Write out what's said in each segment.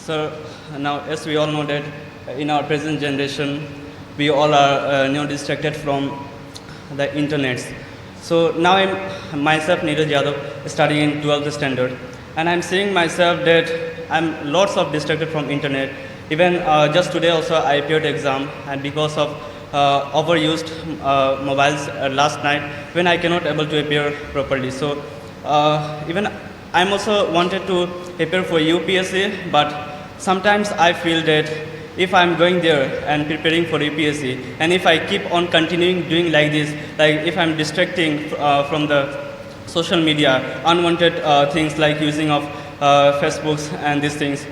So now, as we all know that in our present generation, we all are distracted from the internet. So now I'm myself, Neeraj Yadav, studying in 12th standard, and I'm seeing myself that I'm lots of distracted from internet. Even just today also I appeared exam, and because of overused mobiles last night, when I cannot able to appear properly. So even I'm also wanted to appear for UPSC, but sometimes I feel that if I'm going there and preparing for UPSC, and if I keep on continuing doing like this, like if I'm distracting from the social media, unwanted things like using of Facebooks and these things,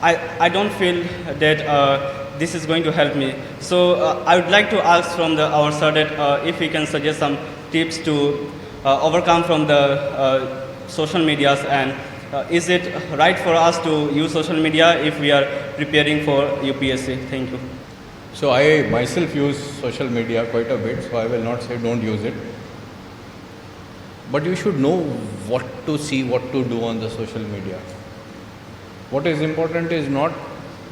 I don't feel that this is going to help me. So I would like to ask from our sir that if we can suggest some tips to overcome from the social medias, and is it right for us to use social media if we are preparing for UPSC? Thank you. So I myself use social media quite a bit, so I will not say don't use it. But you should know what to see, what to do on the social media. What is important is not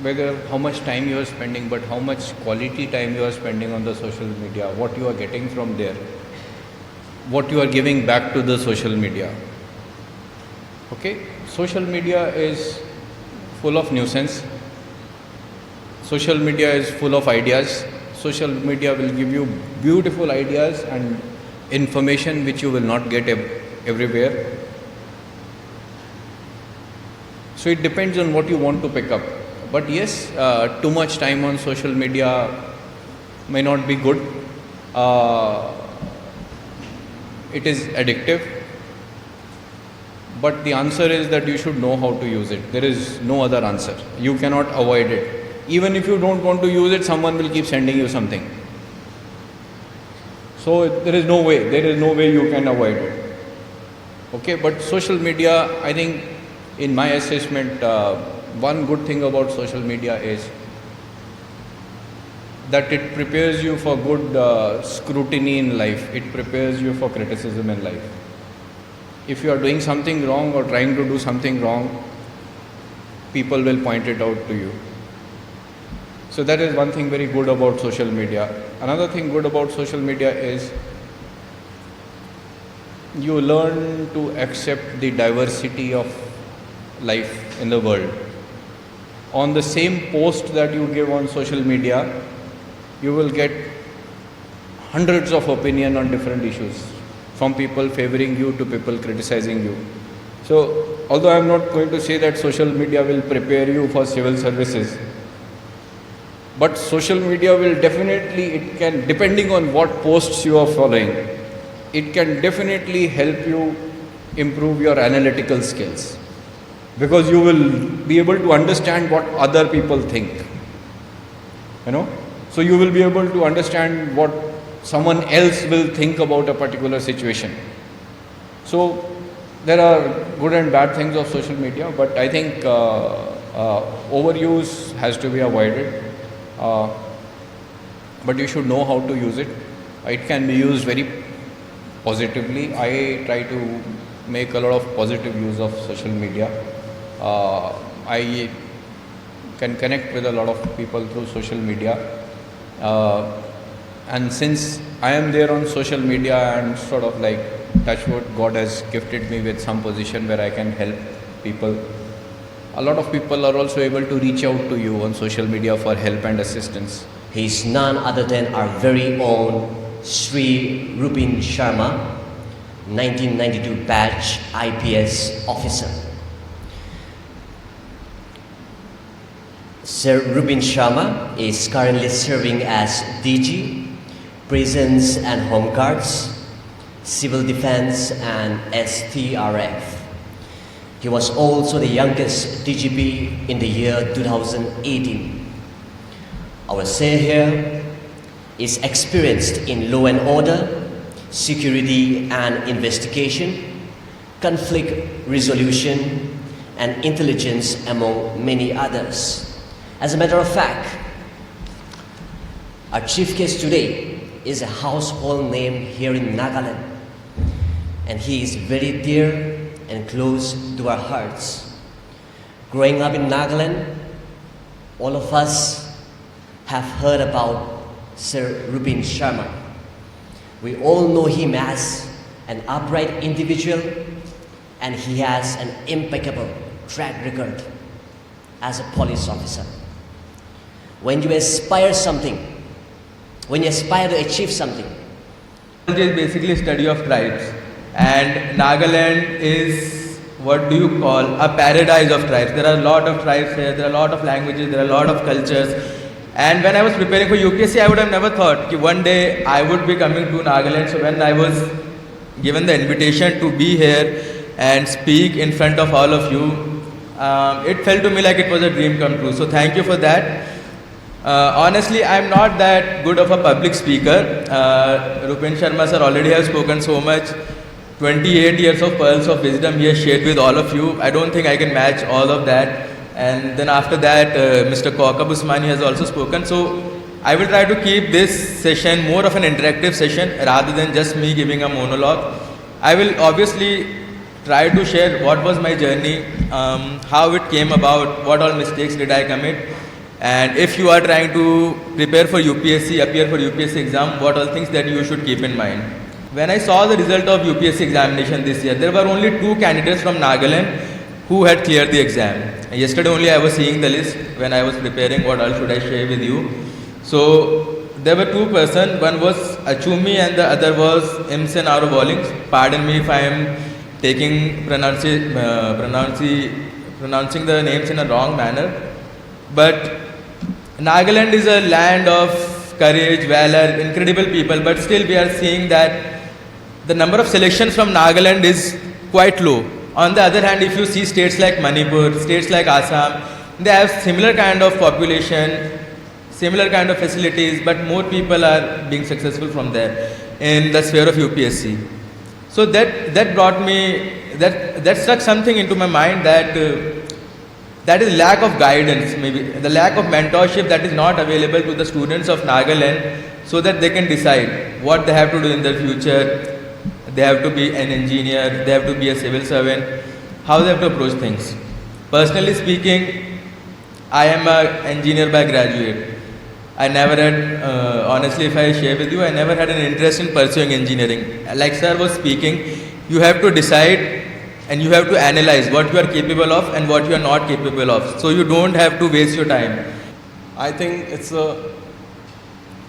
whether how much time you are spending, but how much quality time you are spending on the social media, what you are getting from there, what you are giving back to the social media. Okay, social media is full of nuisance. Social media is full of ideas. Social media will give you beautiful ideas and information which you will not get everywhere. So it depends on what you want to pick up. But yes, too much time on social media may not be good. It is addictive. But the answer is that you should know how to use it. There is no other answer. You cannot avoid it. Even if you don't want to use it, someone will keep sending you something. So there is no way you can avoid it. Okay, but social media, I think in my assessment, one good thing about social media is that it prepares you for good scrutiny in life. It prepares you for criticism in life. If you are doing something wrong or trying to do something wrong, people will point it out to you. So that is one thing very good about social media. Another thing good about social media is you learn to accept the diversity of life in the world. On the same post that you give on social media, you will get hundreds of opinions on different issues, from people favoring you to people criticizing you. So, although I am not going to say that social media will prepare you for civil services, but social media will definitely, it can, depending on what posts you are following, it can definitely help you improve your analytical skills, because you will be able to understand what other people think. So you will be able to understand what someone else will think about a particular situation. So there are good and bad things of social media, but I think overuse has to be avoided. But you should know how to use it. It can be used very positively. I try to make a lot of positive use of social media. I can connect with a lot of people through social media. And since I am there on social media and sort of like, touch wood, God has gifted me with some position where I can help people. A lot of people are also able to reach out to you on social media for help and assistance. He is none other than our very own Sri Rupin Sharma, 1992 batch IPS officer. Sir Rupin Sharma is currently serving as DG, Prisons and Home Guards, Civil Defense and SDRF. He was also the youngest DGP in the year 2018. Our sir here is experienced in law and order, security and investigation, conflict resolution, and intelligence, among many others. As a matter of fact, our chief guest today is a household name here in Nagaland, and he is very dear and close to our hearts. Growing up in Nagaland, All of us have heard about Sir Rupin Sharma. We all know him as an upright individual, and he has an impeccable track record as a police officer. When you aspire to achieve something, It is basically study of tribes, and Nagaland is, what do you call, a paradise of tribes. There are a lot of tribes here, there are a lot of languages, there are a lot of cultures. And when I was preparing for UPSC, I would have never thought that one day I would be coming to Nagaland. So when I was given the invitation to be here and speak in front of all of you, it felt to me like it was a dream come true. So thank you for that. Honestly, I'm not that good of a public speaker. Rupin Sharma sir already has spoken so much. 28 years of pearls of wisdom he has shared with all of you. I don't think I can match all of that. And then after that, Mr. Kaukab Usmani has also spoken. So I will try to keep this session more of an interactive session rather than just me giving a monologue. I will obviously try to share what was my journey, how it came about, what all mistakes did I commit. And if you are trying to prepare for UPSC, appear for UPSC exam, what all things that you should keep in mind. When I saw the result of UPSC examination this year, there were only 2 candidates from Nagaland who had cleared the exam. Yesterday only I was seeing the list when I was preparing what all should I share with you. So there were 2 persons, one was Achumi and the other was Imsen Aro Bowlings. Pardon me if I am taking pronouncing the names in a wrong manner. But Nagaland is a land of courage, valor, incredible people, but still we are seeing that the number of selections from Nagaland is quite low. On the other hand, if you see states like Manipur, states like Assam, they have similar kind of population, similar kind of facilities, but more people are being successful from there in the sphere of UPSC. So that brought me, that struck something into my mind that that is lack of guidance, maybe the lack of mentorship that is not available to the students of Nagaland so that they can decide what they have to do in their future. They have to be an engineer, they have to be a civil servant, how they have to approach things. Personally speaking, I am an engineer by graduate. I never had, honestly if I share with you, I never had an interest in pursuing engineering. Like sir was speaking, you have to decide and you have to analyze what you are capable of and what you are not capable of. So you don't have to waste your time. I think it's an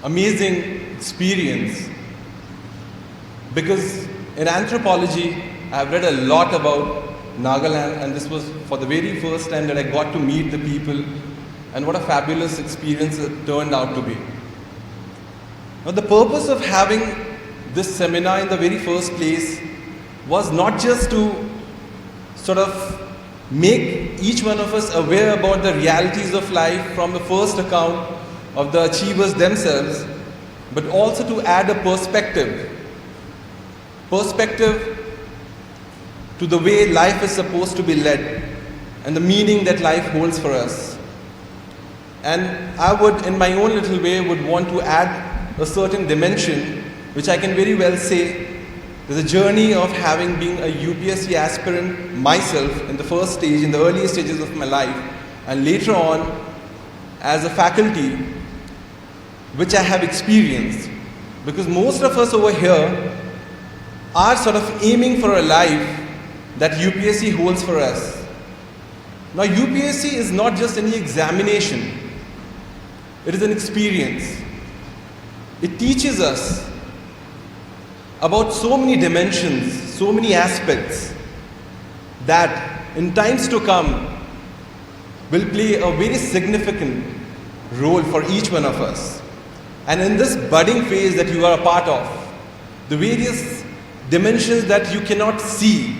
amazing experience because in anthropology, I've read a lot about Nagaland, and this was for the very first time that I got to meet the people, and what a fabulous experience it turned out to be. Now, the purpose of having this seminar in the very first place was not just to sort of make each one of us aware about the realities of life from the first account of the achievers themselves, but also to add a perspective to the way life is supposed to be led and the meaning that life holds for us. And I would, in my own little way, would want to add a certain dimension, which I can very well say there's a journey of having been a UPSC aspirant myself in the first stage, in the early stages of my life, and later on as a faculty, which I have experienced. Because most of us over here are sort of aiming for a life that UPSC holds for us. Now, UPSC is not just any examination, it is an experience. It teaches us about so many dimensions, so many aspects that in times to come will play a very significant role for each one of us. And in this budding phase that you are a part of, the various dimensions that you cannot see,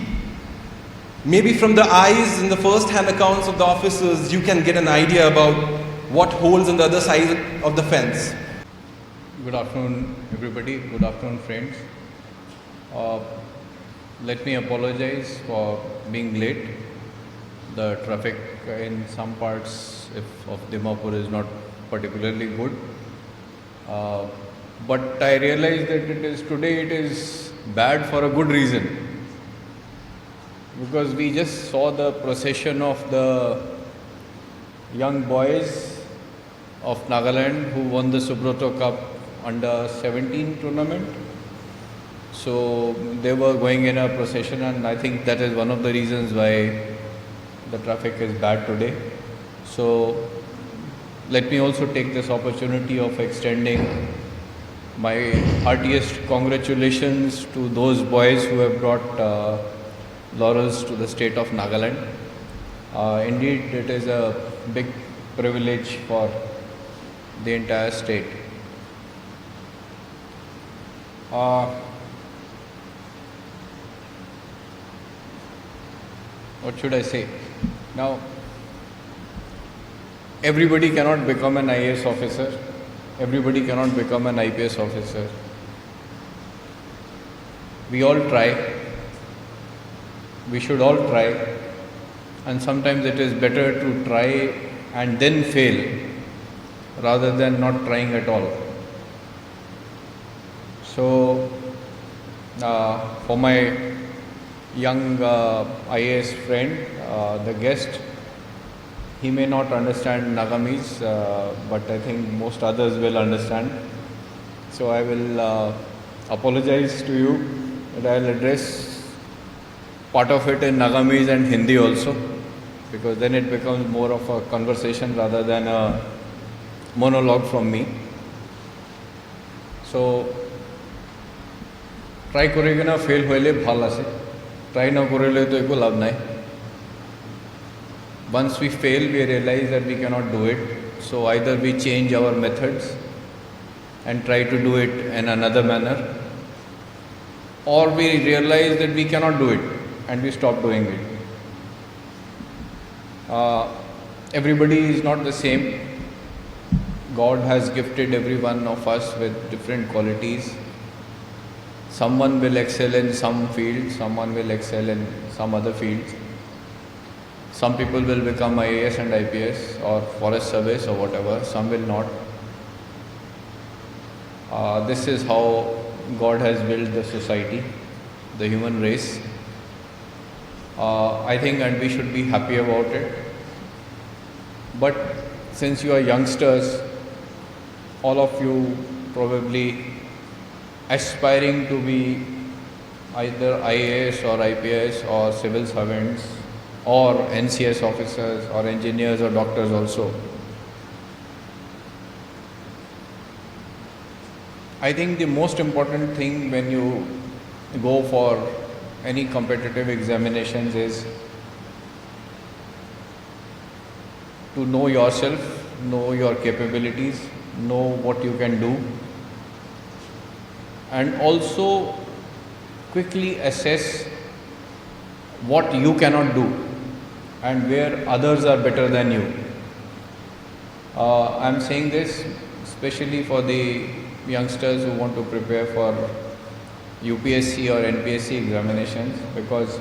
maybe from the eyes and the first-hand accounts of the officers, you can get an idea about what holds on the other side of the fence. Good afternoon, everybody. Good afternoon, friends. Let me apologize for being late. The traffic in some parts of Dimapur is not particularly good. But I realized that today it is bad for a good reason. Because we just saw the procession of the young boys of Nagaland who won the Subroto Cup under 17 tournament. So they were going in a procession, and I think that is one of the reasons why the traffic is bad today. So let me also take this opportunity of extending my heartiest congratulations to those boys who have brought laurels to the state of Nagaland. Indeed, it is a big privilege for the entire state. What should I say? Now, everybody cannot become an IAS officer. Everybody cannot become an IPS officer. We all try. We should all try. And sometimes it is better to try and then fail rather than not trying at all. So, for my young IAS friend, the guest, he may not understand Nagamese, but I think most others will understand. So I will apologize to you, and I will address part of it in Nagamese and Hindi also, because then it becomes more of a conversation rather than a monologue from me. So try करेंगे ना fail होइले भाला से try ना करेले तो एको लाभ नहीं. Once we fail, we realize that we cannot do it. So either we change our methods and try to do it in another manner, or we realize that we cannot do it and we stop doing it. Everybody is not the same. God has gifted every one of us with different qualities. Someone will excel in some field, someone will excel in some other fields. Some people will become IAS and IPS or forest service or whatever, some will not. This is how God has built the society, the human race. I think, and we should be happy about it. But since you are youngsters, all of you probably aspiring to be either IAS or IPS or civil servants or NCS officers or engineers or doctors also. I think the most important thing when you go for any competitive examinations is to know yourself, know your capabilities, know what you can do, and also quickly assess what you cannot do and where others are better than you. I am saying this especially for the youngsters who want to prepare for UPSC or NPSC examinations, because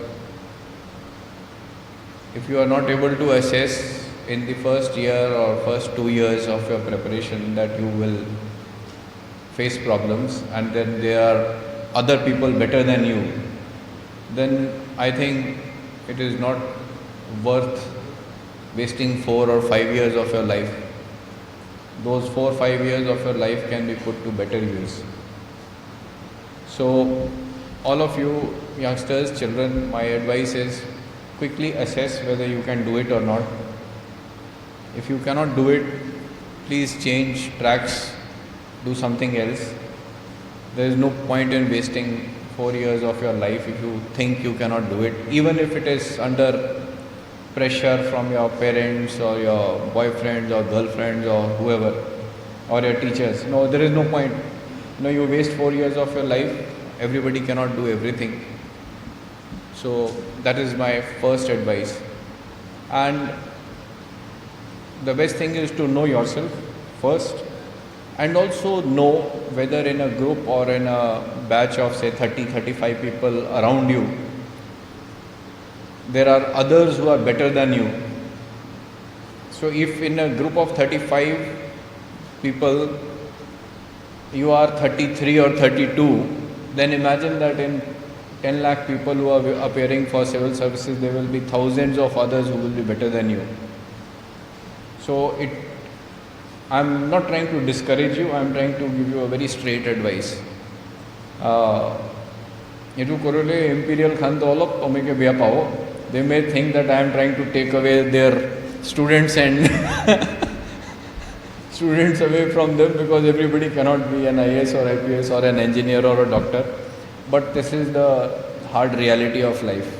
if you are not able to assess in the first year or first 2 years of your preparation that you will face problems and then there are other people better than you, then I think it is not worth wasting 4 or 5 years of your life. Those 4 or 5 years of your life can be put to better use. So all of you youngsters, children, my advice is quickly assess whether you can do it or not. If you cannot do it, please change tracks, do something else. There is no point in wasting 4 years of your life if you think you cannot do it, even if it is under pressure from your parents or your boyfriends or girlfriends or whoever, or your teachers. No, there is no point. You waste 4 years of your life. Everybody cannot do everything. So that is my first advice. And the best thing is to know yourself first, and also know whether in a group or in a batch of say 30-35 people around you, there are others who are better than you. So if in a group of 35 people you are 33 or 32, then imagine that in 10 lakh people who are appearing for civil services, there will be thousands of others who will be better than you. So I'm not trying to discourage you, I'm trying to give you a very straight advice. Itu korole Imperial Khan dolop omeke biya pao. They may think that I am trying to take away their students and students away from them, because everybody cannot be an IAS or IPS or an engineer or a doctor. But this is the hard reality of life.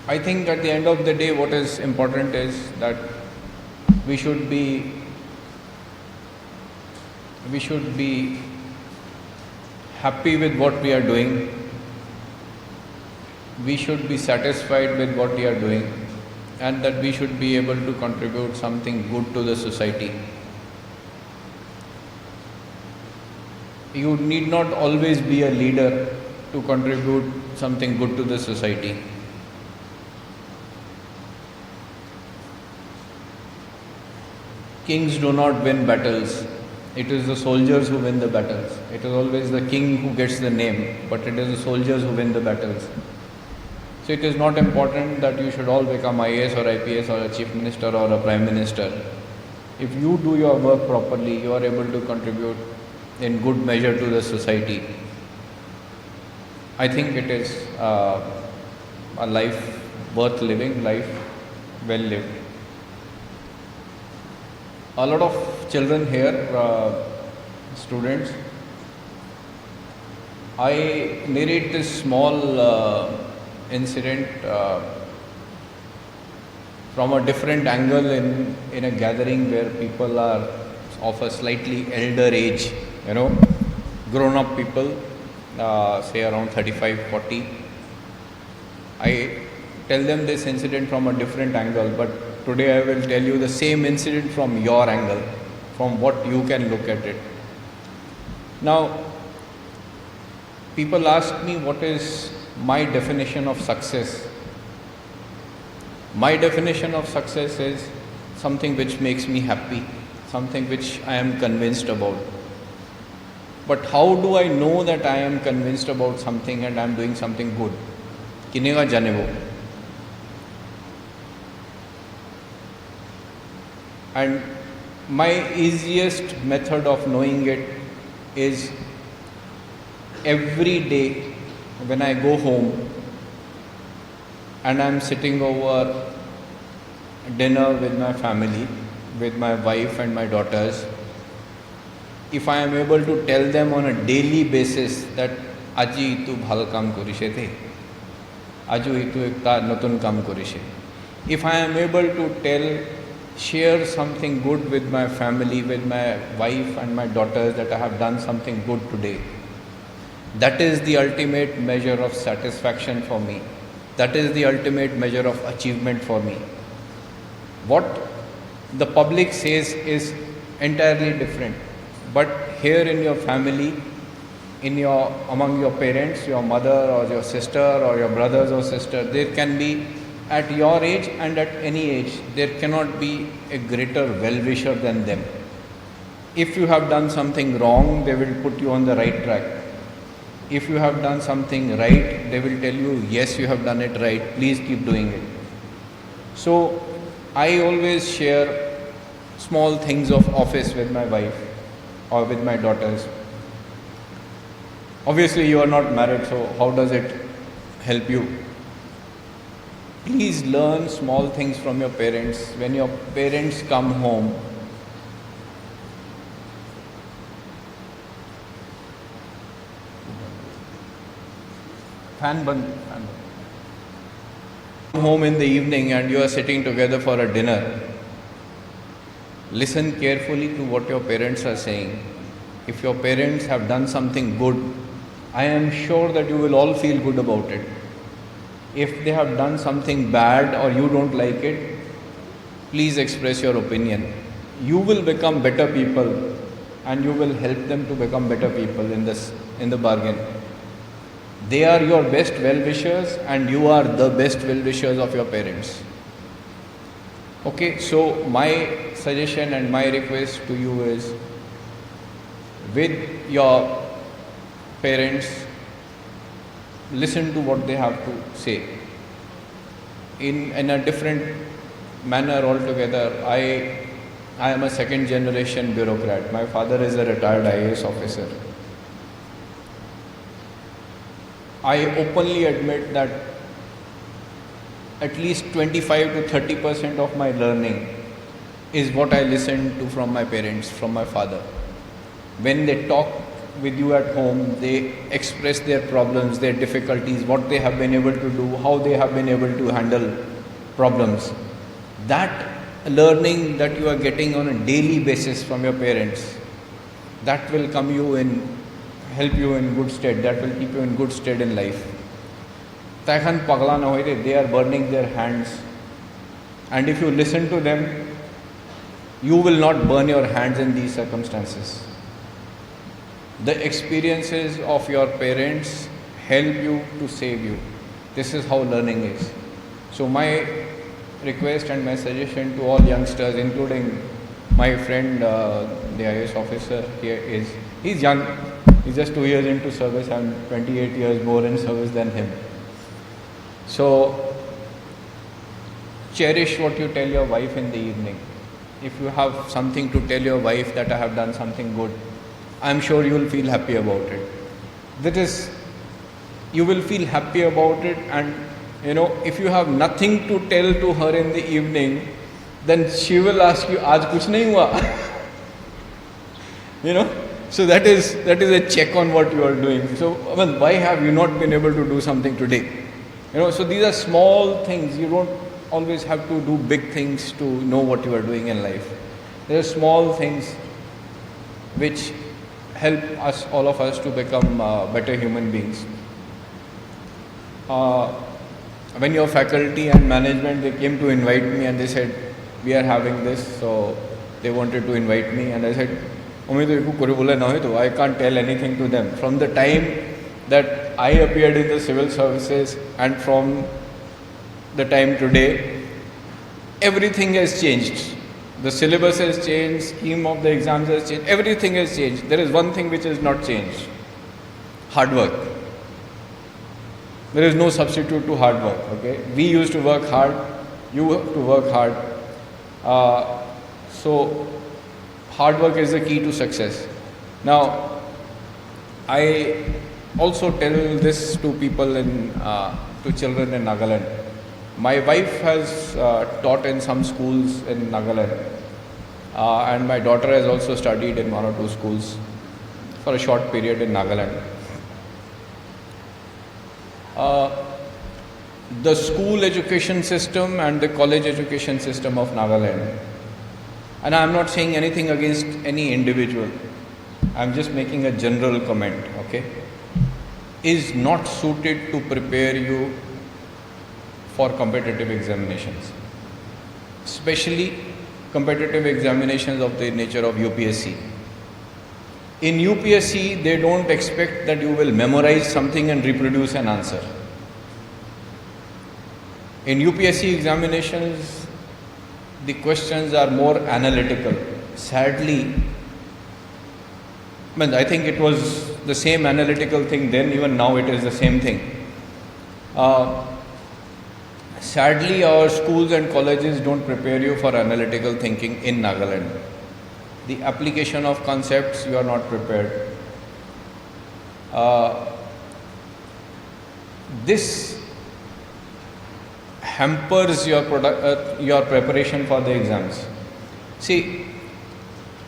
I think at the end of the day, what is important is that we should be happy with what we are doing. We should be satisfied with what we are doing, and that we should be able to contribute something good to the society. You need not always be a leader to contribute something good to the society. Kings do not win battles. It is the soldiers who win the battles. It is always the king who gets the name, but it is the soldiers who win the battles. So it is not important that you should all become IAS or IPS or a chief minister or a prime minister. If you do your work properly, you are able to contribute in good measure to the society. I think it is a life worth living, life well lived. A lot of children here, students, I narrate this small incident from a different angle in a gathering where people are of a slightly elder age, grown up people, say around 35, 40. I tell them this incident from a different angle, but today I will tell you the same incident from your angle, from what you can look at it. Now, people ask me what is my definition of success. My definition of success is something which makes me happy, something which I am convinced about. But how do I know that I am convinced about something and I am doing something good? Kinega janevo. And my easiest method of knowing it is every day when I go home and I'm sitting over dinner with my family, with my wife and my daughters, if I am able to tell them on a daily basis that Aji tu bhal kam korishe the, Aju tu ekta notun kam korishe. If I am able to share something good with my family, with my wife and my daughters, that I have done something good today, that is the ultimate measure of satisfaction for me. That is the ultimate measure of achievement for me. What the public says is entirely different. But here in your family, among your parents, your mother or your sister or your brothers or sister, there can be, at your age and at any age, there cannot be a greater well-wisher than them. If you have done something wrong, they will put you on the right track. If you have done something right, they will tell you, yes, you have done it right, please keep doing it. So, I always share small things of office with my wife or with my daughters. Obviously, you are not married, so how does it help you? Please learn small things from your parents. When your parents come home, fan band. Come home in the evening and you are sitting together for a dinner. Listen carefully to what your parents are saying. If your parents have done something good, I am sure that you will all feel good about it. If they have done something bad or you don't like it, please express your opinion. You will become better people and you will help them to become better people in the bargain. They are your best well-wishers and you are the best well-wishers of your parents. Okay, so my suggestion and my request to you is, with your parents, listen to what they have to say. in a different manner altogether. I am a second generation bureaucrat. My father is a retired IAS officer. I openly admit that at least 25 to 30% of my learning is what I listened to from my parents, from my father. When they talk with you at home, they express their problems, their difficulties, what they have been able to do, how they have been able to handle problems. That learning that you are getting on a daily basis from your parents, that will help you in good stead, that will keep you in good stead in life. They are burning their hands, and if you listen to them, you will not burn your hands in these circumstances. The experiences of your parents help you to save you. This is how learning is. So my request and my suggestion to all youngsters, including my friend, the IAS officer here, he's young. He's just 2 years into service. I'm 28 years more in service than him. So cherish what you tell your wife in the evening. If you have something to tell your wife that I have done something good, I'm sure you will feel happy about it. That is, you will feel happy about it, and if you have nothing to tell to her in the evening, then she will ask you, "Aaj kuch nahi hua?" So that is a check on what you are doing. So why have you not been able to do something today? So these are small things. You don't always have to do big things to know what you are doing in life. There are small things which help us, all of us, to become better human beings. When your faculty and management, they came to invite me and they said, we are having this, so they wanted to invite me, and I said, I can't tell anything to them. From the time that I appeared in the civil services and from the time today, everything has changed. The syllabus has changed, scheme of the exams has changed, everything has changed. There is one thing which has not changed: hard work. There is no substitute to hard work. Okay, we used to work hard, you have to work hard. So hard work is the key to success. Now, I also tell this to people to children in Nagaland. My wife has taught in some schools in Nagaland, and my daughter has also studied in 1 or 2 schools for a short period in Nagaland. The school education system and the college education system of Nagaland, and I am not saying anything against any individual, I am just making a general comment, okay, is not suited to prepare you for competitive examinations, especially competitive examinations of the nature of UPSC. In UPSC, they don't expect that you will memorize something and reproduce an answer. In UPSC examinations, the questions are more analytical. Sadly, I think it was the same analytical thing then, even now it is the same thing. Sadly, our schools and colleges don't prepare you for analytical thinking in Nagaland. The application of concepts, you are not prepared. This hampers your preparation for the exams. See,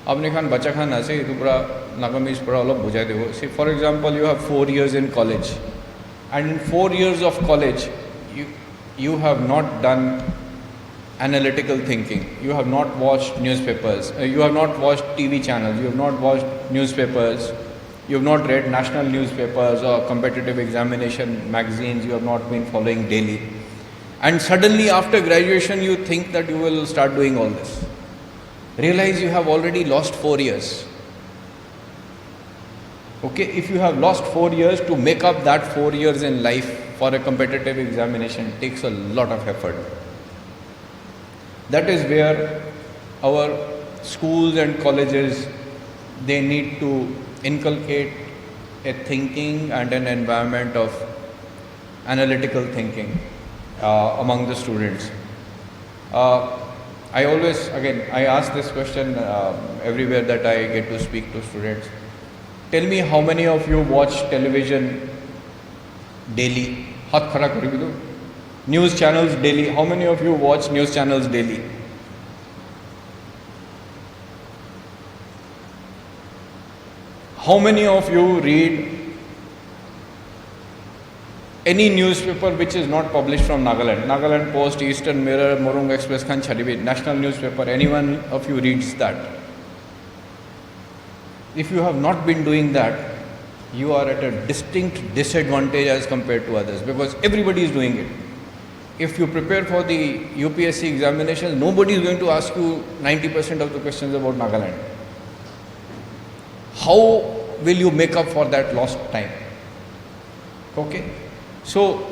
apne khan bacha khan ase itu pura nagamis pura olop bujai devo. See, for example, you have 4 years in college, and in 4 years of college, you have not done analytical thinking. You have not watched newspapers. You have not watched TV channels. You have not watched newspapers. You have not read national newspapers or competitive examination magazines. You have not been following daily. And suddenly after graduation, you think that you will start doing all this. Realize you have already lost 4 years. Okay, if you have lost 4 years, to make up that 4 years in life for a competitive examination takes a lot of effort. That is where our schools and colleges, they need to inculcate a thinking and an environment of analytical thinking. among the students. I always, again, I ask this question everywhere that I get to speak to students. Tell me how many of you watch television daily? Hath khara kari bido. News channels daily. How many of you watch news channels daily? How many of you read any newspaper which is not published from Nagaland? Nagaland Post, Eastern Mirror, Morung Express, Khan Charibi, national newspaper, anyone of you reads that? If you have not been doing that, you are at a distinct disadvantage as compared to others, because everybody is doing it. If you prepare for the UPSC examinations, nobody is going to ask you 90% of the questions about Nagaland. How will you make up for that lost time? Okay? So,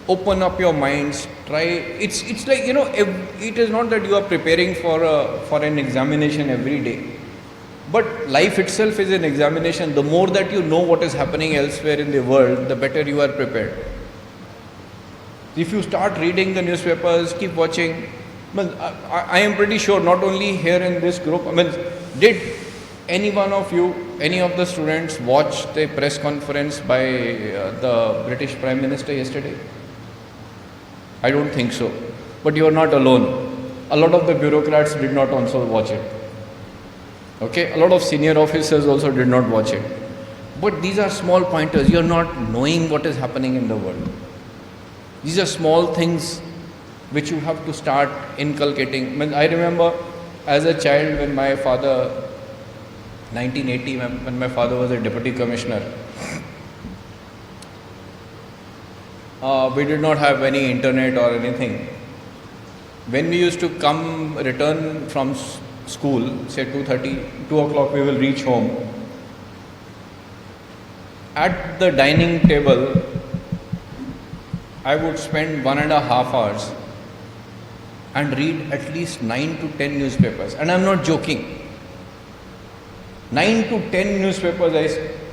open up your minds, try. It's like, you know, it is not that you are preparing for an examination every day. But life itself is an examination. The more that you know what is happening elsewhere in the world, the better you are prepared. If you start reading the newspapers, keep watching. I am pretty sure not only here in this group, did any one of you, any of the students watch the press conference by the British Prime Minister yesterday? I don't think so. But you are not alone. A lot of the bureaucrats did not also watch it. Okay, a lot of senior officers also did not watch it. But these are small pointers. You are not knowing what is happening in the world. These are small things which you have to start inculcating. I remember as a child when my father, 1980, when my father was a deputy commissioner, we did not have any internet or anything. When we used to return from school, say 2 o'clock, we will reach home. At the dining table, I would spend 1.5 hours and read at least 9 to 10 newspapers. And I'm not joking. 9 to 10 newspapers I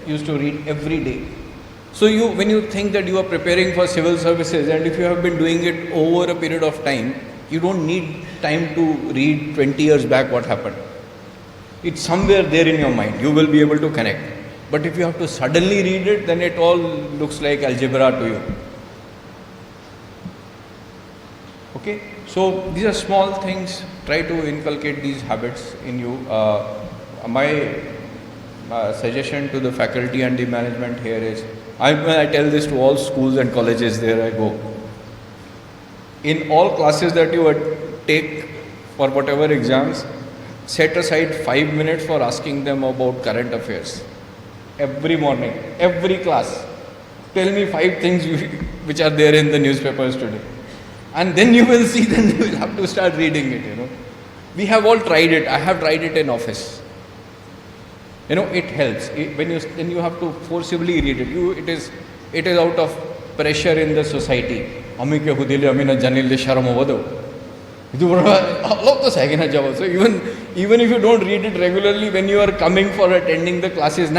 used to read every day. So when you think that you are preparing for civil services, and if you have been doing it over a period of time, you don't need time to read 20 years back what happened. It's somewhere there in your mind. You will be able to connect. But if you have to suddenly read it, then it all looks like algebra to you. Okay? So these are small things. Try to inculcate these habits in you. My suggestion to the faculty and the management here is, I tell this to all schools and colleges there I go. In all classes that you take for whatever exams, set aside 5 minutes for asking them about current affairs. Every morning, every class. Tell me 5 things which are there in the newspapers today. And then you will see, then you will have to start reading it, you know. We have all tried it. I have tried it in office. You know, it helps. Then you have to forcibly read it. It is out of pressure in the society. So even if you don't read it regularly, when you are coming for attending the classes, you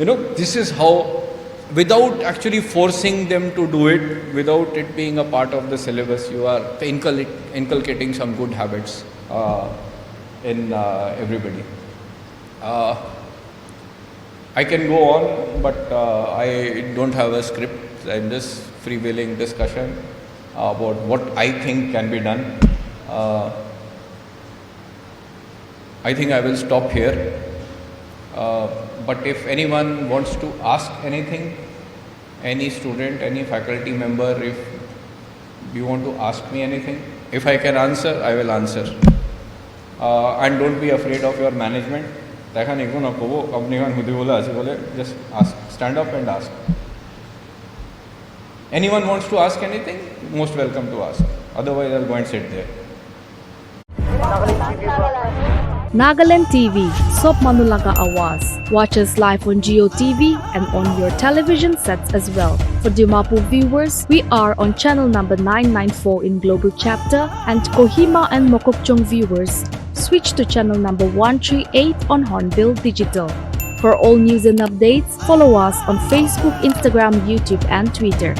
know, this is how, without actually forcing them to do it, without it being a part of the syllabus, you are inculcating some good habits in everybody. I can go on, but I don't have a script. I'm just freewheeling discussion about what I think can be done. I think I will stop here. But if anyone wants to ask anything, any student, any faculty member, if you want to ask me anything, if I can answer, I will answer. And don't be afraid of your management. Just ask. Stand up and ask. Anyone wants to ask anything, most welcome to ask. Otherwise, I'll go and sit there. Nagaland TV, Sob Manulaga Awas. Watch us live on Geo TV and on your television sets as well. For Dimapur viewers, we are on channel number 994 in Global Chapter, and Kohima and Mokokchung viewers, switch to channel number 138 on Hornbill Digital. For all news and updates, follow us on Facebook, Instagram, YouTube, and Twitter.